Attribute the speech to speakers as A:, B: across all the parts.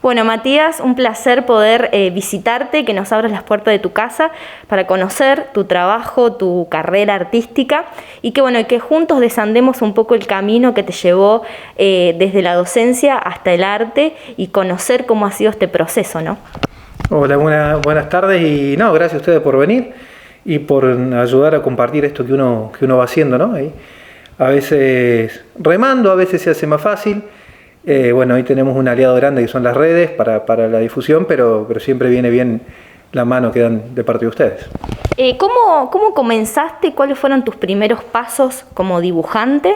A: Bueno, Matías, un placer poder visitarte, que nos abras las puertas de tu casa para conocer tu trabajo, tu carrera artística y que juntos desandemos un poco el camino que te llevó desde la docencia hasta el arte y conocer cómo ha sido este proceso, ¿no?
B: Hola, buenas tardes y gracias a ustedes por venir y por ayudar a compartir esto que uno va haciendo, ¿no? A veces remando, a veces se hace más fácil. Hoy tenemos un aliado grande que son las redes para la difusión, pero siempre viene bien la mano que dan de parte de ustedes.
A: ¿Cómo comenzaste? ¿Cuáles fueron tus primeros pasos como dibujante?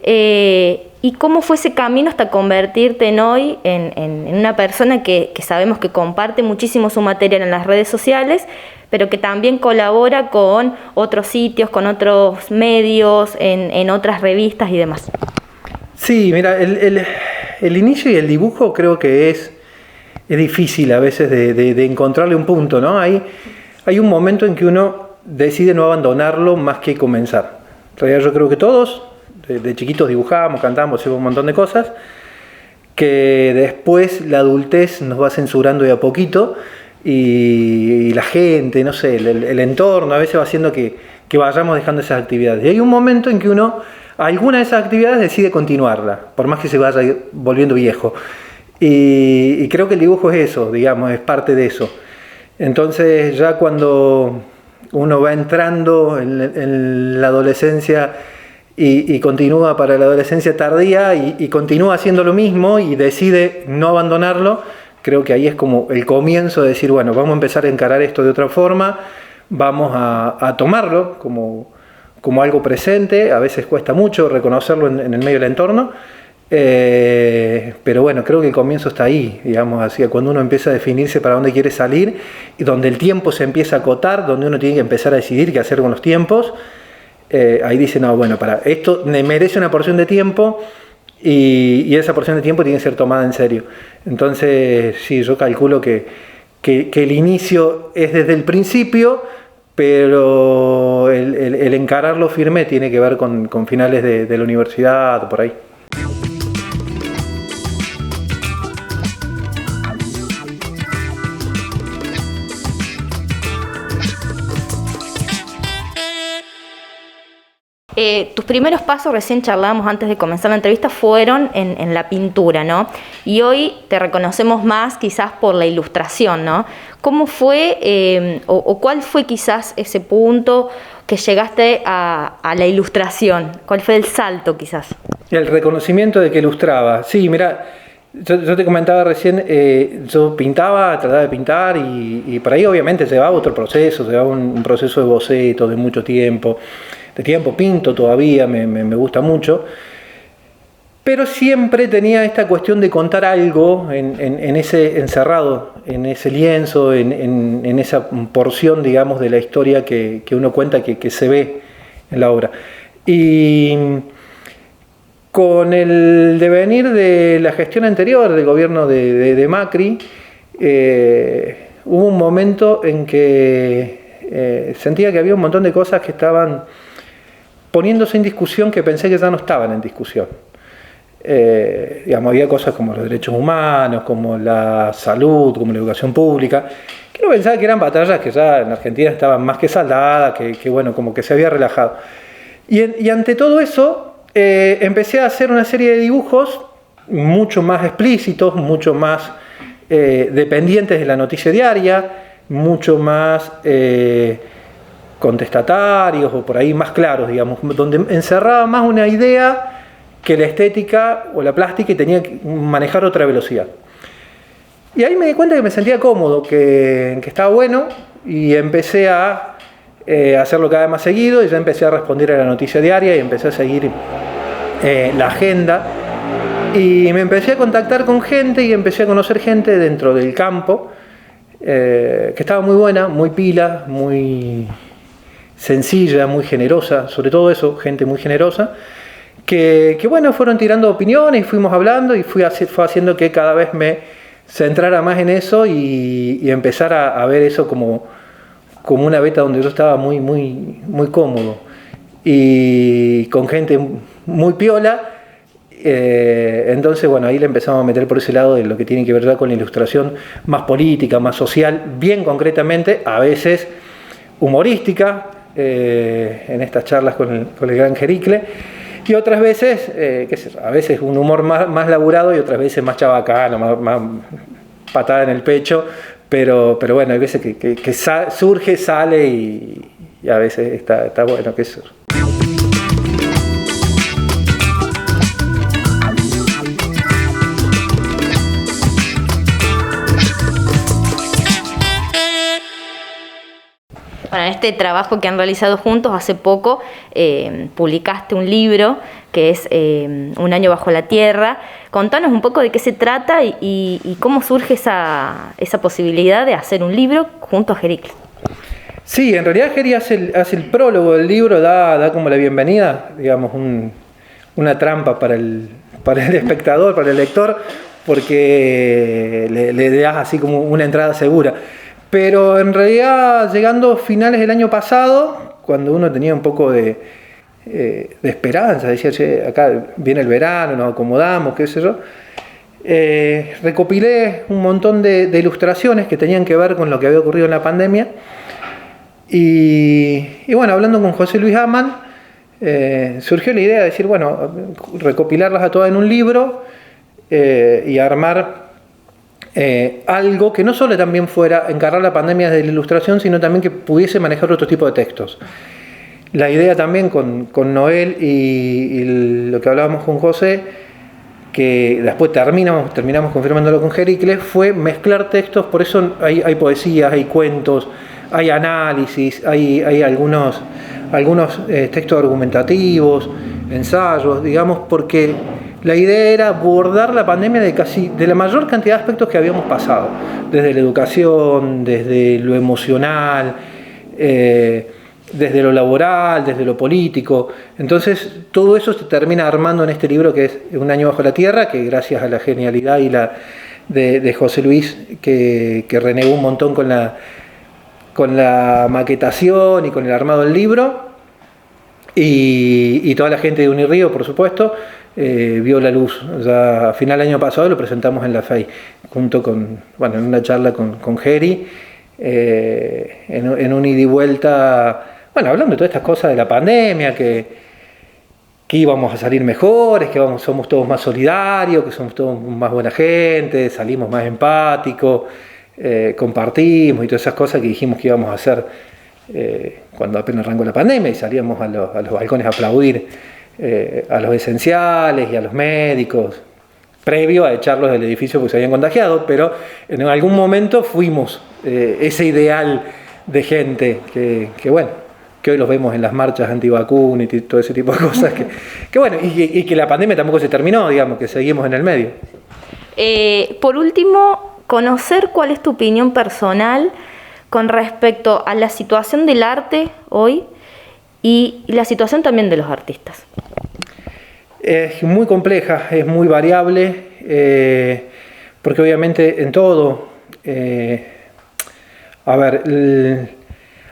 A: ¿Y cómo fue ese camino hasta convertirte en una persona que sabemos que comparte muchísimo su material en las redes sociales, pero que también colabora con otros sitios, con otros medios, en otras revistas y demás?
B: Sí, mira, el inicio y el dibujo creo que es difícil a veces de encontrarle un punto, ¿no? Hay un momento en que uno decide no abandonarlo más que comenzar. En realidad yo creo que todos de chiquitos dibujamos, cantamos, hacemos un montón de cosas, que después la adultez nos va censurando de a poquito y la gente, no sé, el entorno a veces va haciendo que vayamos dejando esas actividades. Y hay un momento en que uno alguna de esas actividades decide continuarla, por más que se vaya volviendo viejo. Y creo que el dibujo es eso, digamos, es parte de eso. Entonces ya cuando uno va entrando en la adolescencia y continúa para la adolescencia tardía y continúa haciendo lo mismo y decide no abandonarlo, creo que ahí es como el comienzo de decir, bueno, vamos a empezar a encarar esto de otra forma, vamos a tomarlo como algo presente. A veces cuesta mucho reconocerlo en el medio del entorno, pero bueno, creo que el comienzo está ahí, digamos, así, cuando uno empieza a definirse para dónde quiere salir y donde el tiempo se empieza a acotar, donde uno tiene que empezar a decidir qué hacer con los tiempos. Ahí dice, no, bueno, esto me merece una porción de tiempo y esa porción de tiempo tiene que ser tomada en serio. Entonces, sí, yo calculo que el inicio es desde el principio, pero el encararlo firme tiene que ver con finales de la universidad, por ahí.
A: Tus primeros pasos, recién charlábamos antes de comenzar la entrevista, fueron en la pintura, ¿no? Y hoy te reconocemos más quizás por la ilustración, ¿no? ¿Cómo fue o cuál fue quizás ese punto que llegaste a la ilustración? ¿Cuál fue el salto quizás?
B: El reconocimiento de que ilustraba. Sí, mira, yo te comentaba recién, yo trataba de pintar y por ahí obviamente llevaba otro proceso, llevaba un proceso de boceto de mucho tiempo. Pinto todavía, me gusta mucho, pero siempre tenía esta cuestión de contar algo en ese encerrado, en ese lienzo, en esa porción, digamos, de la historia que uno cuenta que se ve en la obra. Y con el devenir de la gestión anterior del gobierno de Macri, hubo un momento en que sentía que había un montón de cosas que estaban poniéndose en discusión que pensé que ya no estaban en discusión. Había cosas como los derechos humanos, como la salud, como la educación pública, que no pensaba que eran batallas que ya en Argentina estaban más que saldadas, como que se había relajado. Y ante todo eso, empecé a hacer una serie de dibujos mucho más explícitos, mucho más dependientes de la noticia diaria, mucho más contestatarios o por ahí más claros, digamos, donde encerraba más una idea que la estética o la plástica y tenía que manejar otra velocidad. Y ahí me di cuenta que me sentía cómodo, que estaba bueno y empecé a hacerlo cada vez más seguido y ya empecé a responder a la noticia diaria y empecé a seguir la agenda y me empecé a contactar con gente y empecé a conocer gente dentro del campo que estaba muy buena, muy pila, muy sencilla, muy generosa, sobre todo eso, gente muy generosa, que fueron tirando opiniones y fuimos hablando y fue haciendo que cada vez me centrara más en eso y empezar a ver eso como una beta donde yo estaba muy cómodo y con gente muy piola Entonces, bueno, ahí le empezamos a meter por ese lado de lo que tiene que ver ya con la ilustración más política, más social, bien concretamente, a veces humorística, en estas charlas con el gran Jericle, y otras veces, a veces un humor más laburado y otras veces más chabacano, más patada en el pecho, pero bueno, hay veces que surge, sale y a veces está bueno que eso.
A: Bueno, en este trabajo que han realizado juntos, hace poco publicaste un libro que es Un año bajo la tierra. Contanos un poco de qué se trata y cómo surge esa posibilidad de hacer un libro junto a Jericle.
B: Sí, en realidad Jeri hace el prólogo del libro, da como la bienvenida, digamos, una trampa para el espectador, para el lector, porque le das así como una entrada segura. Pero en realidad, llegando a finales del año pasado, cuando uno tenía un poco de esperanza, decía, che, acá viene el verano, nos acomodamos, qué sé yo, recopilé un montón de ilustraciones que tenían que ver con lo que había ocurrido en la pandemia. Y bueno, hablando con José Luis Amann, surgió la idea de decir, bueno, recopilarlas a todas en un libro y armar algo que no solo también fuera encarar la pandemia desde la ilustración, sino también que pudiese manejar otro tipo de textos. La idea también con Noel y lo que hablábamos con José, que después terminamos confirmándolo con Jericle, fue mezclar textos. Por eso hay poesías, hay cuentos, hay análisis, hay algunos textos argumentativos, ensayos, digamos, porque la idea era abordar la pandemia de la mayor cantidad de aspectos que habíamos pasado, desde la educación, desde lo emocional, desde lo laboral, desde lo político. Entonces, todo eso se termina armando en este libro que es Un año bajo la tierra, que gracias a la genialidad de José Luis, que renegó un montón con la maquetación y con el armado del libro, y toda la gente de Unirío, por supuesto, vio la luz. Ya a final del año pasado lo presentamos en la FEI, junto en una charla con Jeri, en un ida y vuelta, hablando de todas estas cosas de la pandemia, que íbamos a salir mejores, que somos todos más solidarios, que somos todos más buena gente, salimos más empáticos, compartimos y todas esas cosas que dijimos que íbamos a hacer cuando apenas arrancó la pandemia y salíamos a los balcones a aplaudir a los esenciales y a los médicos, previo a echarlos del edificio porque se habían contagiado, pero en algún momento fuimos ese ideal de gente que hoy los vemos en las marchas antivacunas y todo ese tipo de cosas, y que la pandemia tampoco se terminó, digamos, que seguimos en el medio.
A: Por último, conocer cuál es tu opinión personal con respecto a la situación del arte hoy y la situación también de los artistas.
B: Es muy compleja, es muy variable, porque obviamente en todo,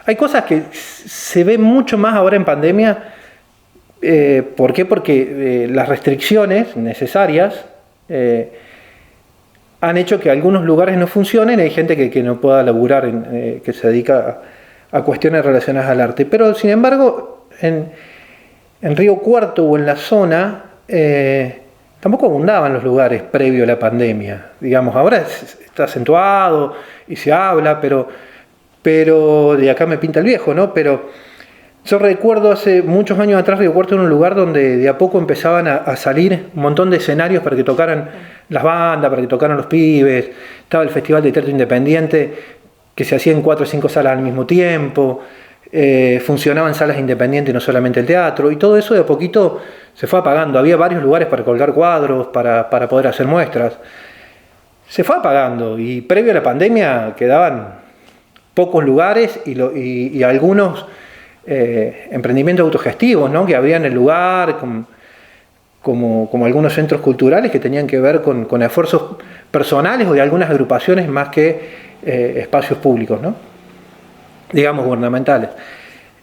B: hay cosas que se ven mucho más ahora en pandemia. ¿Por qué? Porque las restricciones necesarias han hecho que algunos lugares no funcionen. Hay gente que no pueda laburar, que se dedica a cuestiones relacionadas al arte. Pero sin embargo, en Río Cuarto o en la zona, tampoco abundaban los lugares previo a la pandemia. Digamos, ahora está acentuado y se habla, pero de acá me pinta el viejo, ¿no? Pero yo recuerdo hace muchos años atrás Río Cuarto era un lugar donde de a poco empezaban a salir un montón de escenarios para que tocaran las bandas, para que tocaran los pibes. Estaba el Festival de Teatro Independiente, que se hacía en 4 o 5 salas al mismo tiempo. Funcionaban salas independientes, no solamente el teatro, y todo eso de a poquito se fue apagando. Había varios lugares para colgar cuadros, para poder hacer muestras. Se fue apagando, y previo a la pandemia quedaban pocos lugares y algunos emprendimientos autogestivos, ¿no? Que abrían el lugar, como algunos centros culturales que tenían que ver con esfuerzos personales o de algunas agrupaciones más que espacios públicos, ¿no? Digamos, gubernamentales.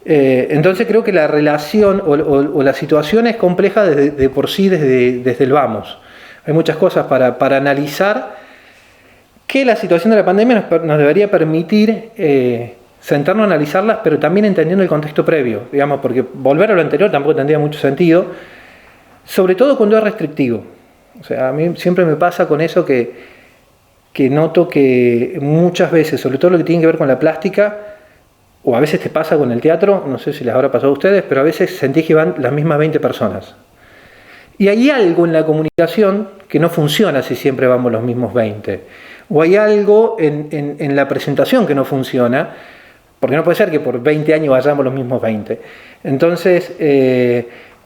B: Entonces creo que la relación o la situación es compleja de por sí desde el vamos. Hay muchas cosas para analizar que la situación de la pandemia nos debería permitir sentarnos a analizarlas, pero también entendiendo el contexto previo, digamos, porque volver a lo anterior tampoco tendría mucho sentido, sobre todo cuando es restrictivo. O sea, a mí siempre me pasa con eso que noto que muchas veces, sobre todo lo que tiene que ver con la plástica, o a veces te pasa con el teatro, no sé si les habrá pasado a ustedes, pero a veces sentís que van las mismas 20 personas. Y hay algo en la comunicación que no funciona si siempre vamos los mismos 20. O hay algo en la presentación que no funciona, porque no puede ser que por 20 años vayamos los mismos 20. Entonces,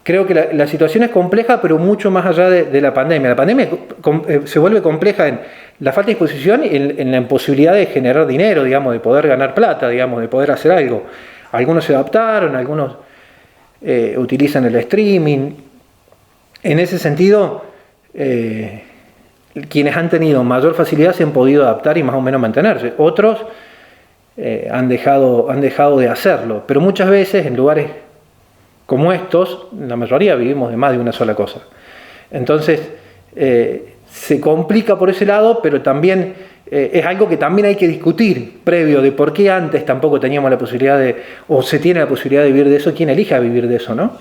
B: creo que la situación es compleja, pero mucho más allá de la pandemia. La pandemia se vuelve compleja en la falta de disposición y en la imposibilidad de generar dinero, digamos, de poder ganar plata, digamos, de poder hacer algo. Algunos se adaptaron, algunos utilizan el streaming. En ese sentido, quienes han tenido mayor facilidad se han podido adaptar y más o menos mantenerse. Otros han dejado de hacerlo. Pero muchas veces en lugares como estos, la mayoría vivimos de más de una sola cosa. Entonces, se complica por ese lado, pero también es algo que también hay que discutir previo de por qué antes tampoco teníamos la posibilidad o se tiene la posibilidad de vivir de eso, quién elige a vivir de eso, ¿no?